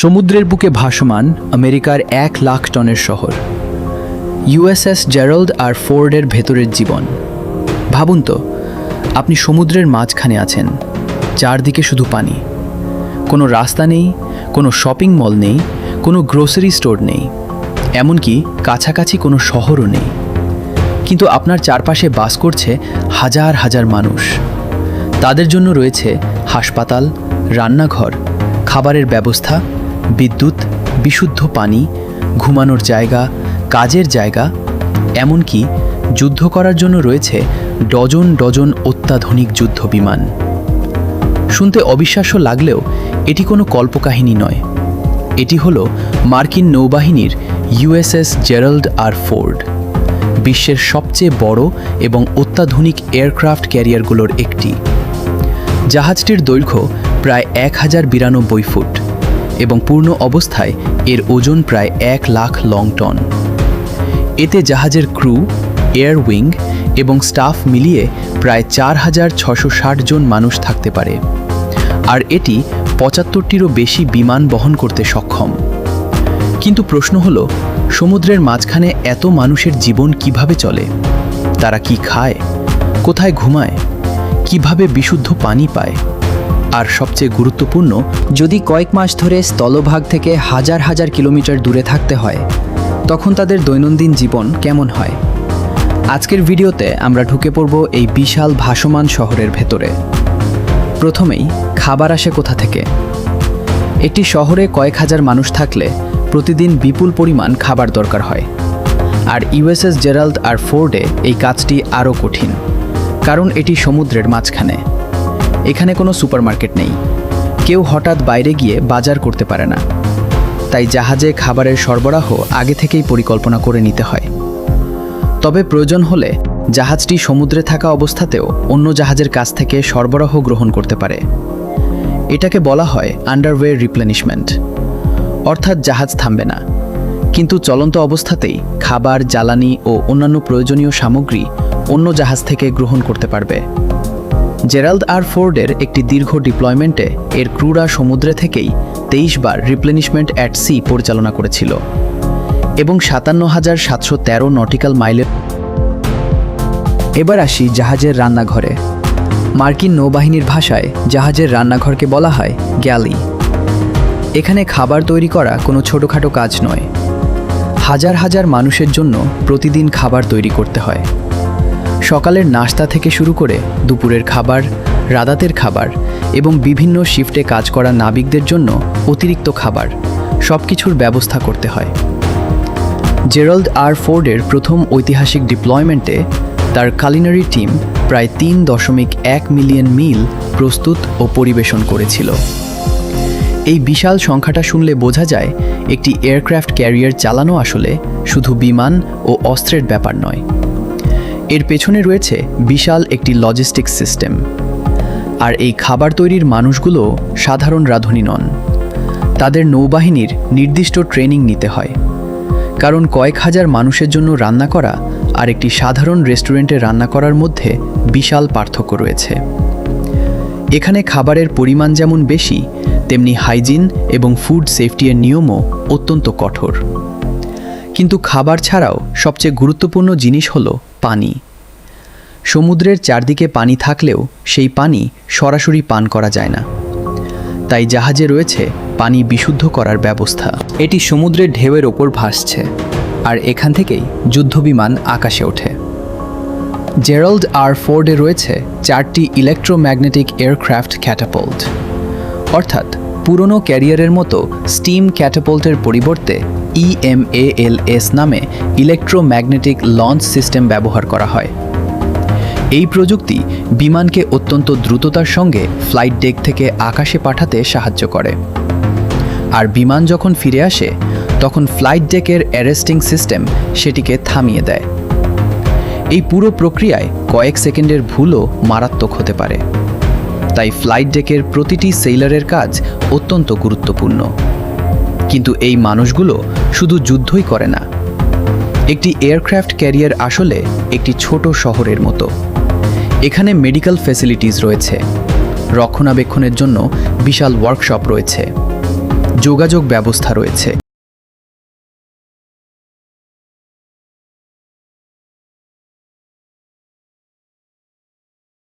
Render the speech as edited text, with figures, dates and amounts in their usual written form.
সমুদ্রের বুকে ভাসমান আমেরিকার 1,00,000 টনের শহর ইউএসএস জেরাল্ড আর ফোর্ডের ভেতরের জীবন। ভাবুন তো, আপনি সমুদ্রের মাঝখানে আছেন, চারদিকে শুধু পানি, কোনো রাস্তা নেই, কোনো শপিং মল নেই, কোনো গ্রোসারি স্টোর নেই, এমনকি কাছাকাছি কোনো শহরও নেই। কিন্তু আপনার চারপাশে বাস করছে হাজার হাজার মানুষ। তাদের জন্য রয়েছে হাসপাতাল, রান্নাঘর, খাবারের ব্যবস্থা, বিদ্যুৎ, বিশুদ্ধ পানি, ঘুমানোর জায়গা, কাজের জায়গা, এমনকি যুদ্ধ করার জন্য রয়েছে ডজন ডজন অত্যাধুনিক যুদ্ধ বিমান। শুনতে অবিশ্বাস্য লাগলেও এটি কোনো কল্পকাহিনী নয়। এটি হলো মার্কিন নৌবাহিনীর ইউএসএস জেরাল্ড আর ফোর্ড, বিশ্বের সবচেয়ে বড় এবং অত্যাধুনিক এয়ারক্রাফট ক্যারিয়ারগুলোর একটি। জাহাজটির দৈর্ঘ্য প্রায় 1092 ফুট এবং পূর্ণ অবস্থায় এর ওজন প্রায় 1,00,000 লং টন। এতে জাহাজের ক্রু, এয়ার উইং এবং স্টাফ মিলিয়ে প্রায় 4,660 জন মানুষ থাকতে পারে, আর এটি 75টিরও বেশি বিমান বহন করতে সক্ষম। কিন্তু প্রশ্ন হলো, সমুদ্রের মাঝখানে এত মানুষের জীবন কিভাবে চলে? তারা কি খায়, কোথায় ঘুমায়, কিভাবে বিশুদ্ধ পানি পায়? আর সবচেয়ে গুরুত্বপূর্ণ, যদি কয়েক মাস ধরে স্থলভাগ থেকে হাজার হাজার কিলোমিটার দূরে থাকতে হয়, তখন তাদের দৈনন্দিন জীবন কেমন হয়? আজকের ভিডিওতে আমরা ঢুকে পড়ব এই বিশাল ভাসমান শহরের ভেতরে। প্রথমেই, খাবার আসে কোথা থেকে? একটি শহরে কয়েক হাজার মানুষ থাকলে প্রতিদিন বিপুল পরিমাণ খাবার দরকার হয়। আর ইউএসএস জেরাল্ড আর ফোর্ডে এই কাজটি আরও কঠিন, কারণ এটি সমুদ্রের মাঝখানে। এখানে কোনো সুপারমার্কেট নেই, কেউ হঠাৎ বাইরে গিয়ে বাজার করতে পারে না। তাই জাহাজে খাবারের সরবরাহ আগে থেকেই পরিকল্পনা করে নিতে হয়। তবে প্রয়োজন হলে জাহাজটি সমুদ্রে থাকা অবস্থাতেও অন্য জাহাজের কাছ থেকে সরবরাহ গ্রহণ করতে পারে। এটাকে বলা হয় আন্ডারওয়ে রিপ্লেনিশমেন্ট, অর্থাৎ জাহাজ থামবে না, কিন্তু চলন্ত অবস্থাতেই খাবার, জ্বালানি ও অন্যান্য প্রয়োজনীয় সামগ্রী অন্য জাহাজ থেকে গ্রহণ করতে পারবে। জেরাল্ড আর ফোর্ডের একটি দীর্ঘ ডিপ্লয়মেন্টে এর ক্রুরা সমুদ্রে থেকেই 23 বার রিপ্লেনিশমেন্ট অ্যাট সি পরিচালনা করেছিল এবং 57,713 নটিক্যাল মাইলের। এবার আসি জাহাজের রান্নাঘরে। মার্কিন নৌবাহিনীর ভাষায় জাহাজের রান্নাঘরকে বলা হয় গ্যালি। এখানে খাবার তৈরি করা কোনো ছোটোখাটো কাজ নয়। হাজার হাজার মানুষের জন্য প্রতিদিন খাবার তৈরি করতে হয়। সকালের নাস্তা থেকে শুরু করে দুপুরের খাবার, রাতের খাবার এবং বিভিন্ন শিফটে কাজ করা নাবিকদের জন্য অতিরিক্ত খাবার, সব কিছুর ব্যবস্থা করতে হয়। জেরাল্ড আর ফোর্ডের প্রথম ঐতিহাসিক ডিপ্লয়মেন্টে তার কালিনারি টিম প্রায় 3.1 মিলিয়ন মিল প্রস্তুত ও পরিবেশন করেছিল। এই বিশাল সংখ্যাটা শুনলে বোঝা যায় একটি এয়ারক্রাফট ক্যারিয়ার চালানো আসলে শুধু বিমান ও অস্ত্রের ব্যাপার নয়। এর পেছনে রয়েছে বিশাল একটি লজিস্টিক্স সিস্টেম। আর এই খাবার তৈরির মানুষগুলো সাধারণ রাঁধুনি নন। তাদের নৌবাহিনীর নির্দিষ্ট ট্রেনিং নিতে হয়, কারণ কয়েক হাজার মানুষের জন্য রান্না করা আর একটি সাধারণ রেস্টুরেন্টে রান্না করার মধ্যে বিশাল পার্থক্য রয়েছে। এখানে খাবারের পরিমাণ যেমন বেশি, তেমনি হাইজিন এবং ফুড সেফটির নিয়মও অত্যন্ত কঠোর। কিন্তু খাবার ছাড়াও সবচেয়ে গুরুত্বপূর্ণ জিনিস হলো পানি। সমুদ্রের চারদিকে পানি থাকলেও সেই পানি সরাসরি পান করা যায় না। তাই জাহাজে রয়েছে পানি বিশুদ্ধ করার ব্যবস্থা। এটি সমুদ্রের ঢেউয়ের ওপর ভাসছে, আর এখান থেকেই যুদ্ধবিমান আকাশে ওঠে। জেরাল্ড আর ফোর্ডে রয়েছে 4টি ইলেকট্রোম্যাগনেটিক এয়ারক্রাফট ক্যাটাপল্ট, অর্থাৎ পুরনো ক্যারিয়ারের মতো স্টিম ক্যাটাপল্টের পরিবর্তে EMALS নামে ইলেকট্রোম্যাগনেটিক লঞ্চ সিস্টেম ব্যবহার করা হয়। এই প্রযুক্তি বিমানকে অত্যন্ত দ্রুততার সঙ্গে ফ্লাইট ডেক থেকে আকাশে পাঠাতে সাহায্য করে। আর বিমান যখন ফিরে আসে, তখন ফ্লাইট ডেকের অ্যারেস্টিং সিস্টেম সেটিকে থামিয়ে দেয়। এই পুরো প্রক্রিয়ায় কয়েক সেকেন্ডের ভুলও মারাত্মক হতে পারে। তাই ফ্লাইট ডেকের প্রতিটি সেইলারের কাজ অত্যন্ত গুরুত্বপূর্ণ। কিন্তু এই মানুষগুলো শুধু যুদ্ধই করে না। একটি এয়ারক্রাফট ক্যারিয়ার আসলে একটি ছোট শহরের মতো। এখানে মেডিকেল ফ্যাসিলিটিস রয়েছে, রক্ষণাবেক্ষণের জন্য বিশাল ওয়ার্কশপ রয়েছে, যোগাযোগ ব্যবস্থা রয়েছে,